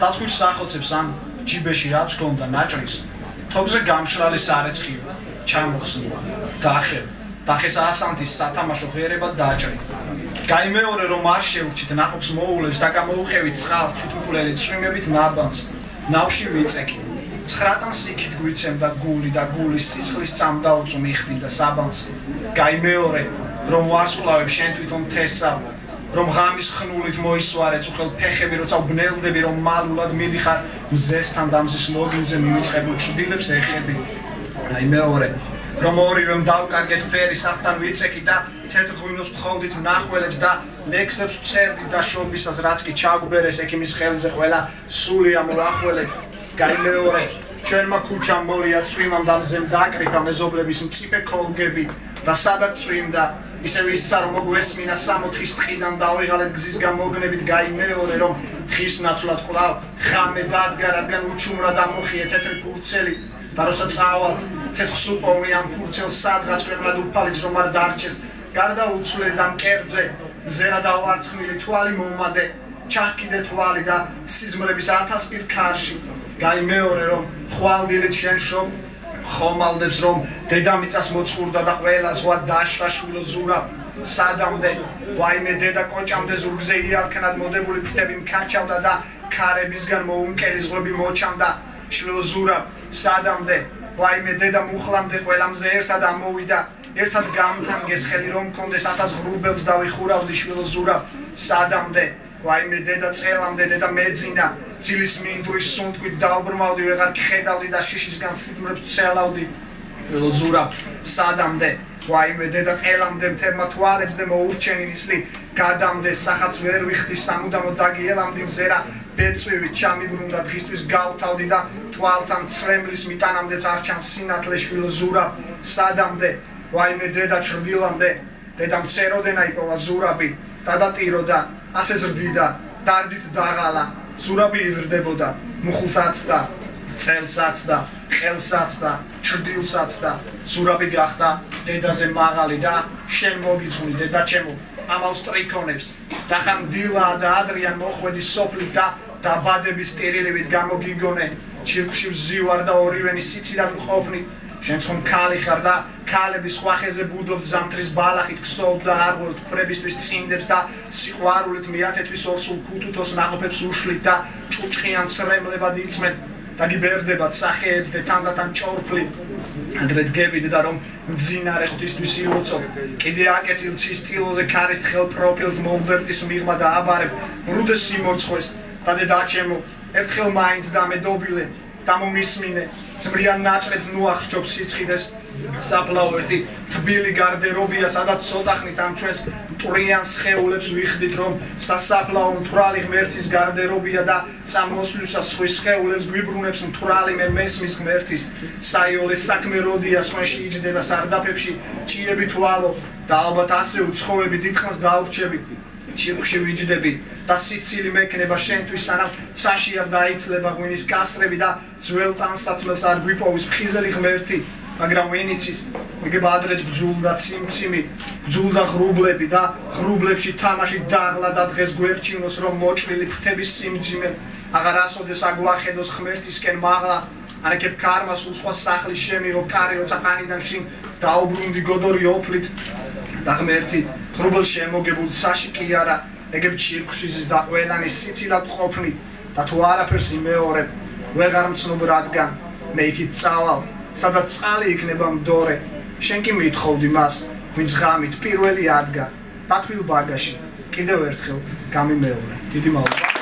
დაცვის სახოცებს ან ჯიბეში რაც გონდა ნაჭრის თოგზე გამშრალის არეცხიო ჩამოხსნა დახეს ასანთის სათამაშო ღერება დაჭრი გაიმეორე რომ არ შეურჩით ნაყოფს მოულებს და გამოუხევით წყალს თვითმკვლელი წვიმებით ნაბანს ნავში ვიწეკი 9 ტანს იქით გვიცემდა გული და გულის სისხლის წამდაუწუ მიხდიდა საბანს გაიმეორე რომ ვარსკვლავებს შენ თვითონ თესავ რომ ღამის ხნულით მოისვარე წუხელ ფეხები როცა ვნელდები რომ მალულად მიდიხარ მზესთან დამზის ლოგინზე მივიწყებულ ჩრდილებს ეხები გაიმეორე რომ ორივემ დავკარგეთ ფერი სახთან ვიწეკი და თეთრ ღვინოს ვთხოვდით ნახველებს და ლექსებს ვწერდით და შობისას რაც კი ჩაგვბერეს ექიმის ხელზე ყველა სულია მოახველეთ გაიმეორე ჩვენმა ქუჩამ მოლია წვიმამ და მზემ დაკრიფა მეზობლების მწიფე ქოლგები და სადაც წვიმდა ისევ ისცა რომ მოგვესმინა 64-ის ტყიდან დავიღალეთ გზის გამოგნებით გაიმეორე რომ თხის ნაცვლად ყვლავ ხამე დადგა რადგან უჩუმრა და მოხიე თეთრი ფურცელი და როცა წავალთ ცეცხლსუპოვნი ამ ფურცელს სადღაც ყველად უფალიც რომ არ დარჩეს გარდა უცვლელი და მკერძე მზერა დავარცხნილი თვალი მომადე ჩახკიდე თვალი და სიზმრების 1000 პირ ქარში გაიმეორე რომ ხვალდილით შენ შობ ხომალდებს რომ დედამიწას მოწყურდა და ყველა ზღვა დაშლა შვილო ზურა სადამდე ვაიმე დედა კოჭამდე ზურგზე იალქნად მოდებული ფრთები მკაჩავდა და ქარებისგან მოუნკელი ზღვები მოჩამდა შვილო ზურა სადამდე ვაიმე დედა მუხლამდე ყველამზე ერთად ამოვიდა ერთად გამთანგეს ხელი რომ მქონდეს 1000 ღრუბელს დავიხურავდი შვილო ზურა სადამდე ვაიმე დედა წელამდე დედა მეძინა ძილის მინდვრის სუნთქვით დავბრმავდი ვეღარ ხედავდი და შიშისგან ფიგურებს ცელავდი შვილო ზურა სადამდე ვაიმე დედა ყელამდე მთებმა თვალებზე მოურჩენი ნისლი გადამდე სახაც ვერ ვიხდი სამუდამოდ დაგიელამდი მზერა ბეწვივით ჩამიბრუნდა დღისთვის გავთავდი და თვალთან ცრემლის მიტანამდეც არ ჩანს სინათლე შვილო ზურა სადამდე ვაიმე დედა ჩრდილამდე დედა მწეროდენა იპოვა ზურაბი დადატიროდა ასე ზრდიდა დარდით დაღალა ზურაბი იზრდებოდა მუხლსაც და წელსაც და ხელსაც და ჩრდილსაც და ზურაბი გახდა დედაზე მაღალი და შენ მოგიძღვნი დედა ჩემო ამავს ტრიქონებს და ხან დილა და ადრიან მოხვედი სოფლით და დაბადების ტირილივით გამოგიგონე ჩირკში ვზივარ და ორივენი სიცილად მყოფნი შენ ხომ ქალი ხარ და ქალების ხვახეზე ბუდობთ ზამთრის ბალახით ქსოვთ და არღვევთ ფრებისთვის წინდებს და სიყვარულით მიათეთვის ორსულ ქუთუთოს ნაყოფებს უშლით და ჭუჭყიან ცრემლებად იწმენ და გიბერდებათ სახეებს და თანდათან ჭორფლი ადრე დგებით და რომ მძინარე ღვთისთვის ილოცო კიდე აკეცილ ცის ტილოზე ქარის თხელ პროფილს მოლბერტის მიღმა და აბარებ რუდეს სიმორცხვეს და დედა ჩემო ერთხელ მაინც და მედობილე დამომისმინე ძმრიან ნაჭრებს ნუახსჯობს სიცხიდეს საფლავ ერთი თბილი გარდერობია სადაც სოდახნით ამ ჩვენს მტვრიან სხეულებს ვიხდით რომ სასაფლაო მთვრალი ღმერთის გარდერობია და წამოსვლისა სხვის სხეულებს გვიბრუნებს მთვრალი მე მესმის ღმერთის საიოლეს საქმე როდია სხვენში იჯდება სარდაფებში ჭიები თვალო და ალბათ ასე უცხოები დიდხანს დავრჩები ჩირკში ვიჯდები და სიცილი მექნება შენთვის სანამ ცაში არ დაიცლება ღვინის კასრები და ძველ ტანსაცმელს არ გვიპოვის მხიზელი ღმერთი მაგრამ ვინიცის მიგება ადრეც ბძულდა ციმციმი ბძულდა ღრუბლები და ღრუბლებში თამაში დაღლა და დღეს გვერჩინოს რომ მოჭრილი ფრთების სიმძიმე აღარ ასოდეს აგვახედოს ღმერთისკენ მაღლა ანაკებ კარმას უცხო სახლის შემიღო კარი როცა ყანიდან შინ დაუბრუნდი გოდორი ოფლით და ღმერთი ღრუბელს შემოგებულ ცაში კი არა ეგებ ჩირკშიზის და ყველანის სიცილად ყოფნი და თუ არაფერს იმეორებ ვეღარ მცნობ რადგან მე იქით წავალ სადაც წყალი იქნება მდორე შენ კი მithხოვდი მას ვინც ღამით პირველი ადგა დათვილ ბაგაში კიდევ ერთხელ გამიმეორე დიდი მადლობა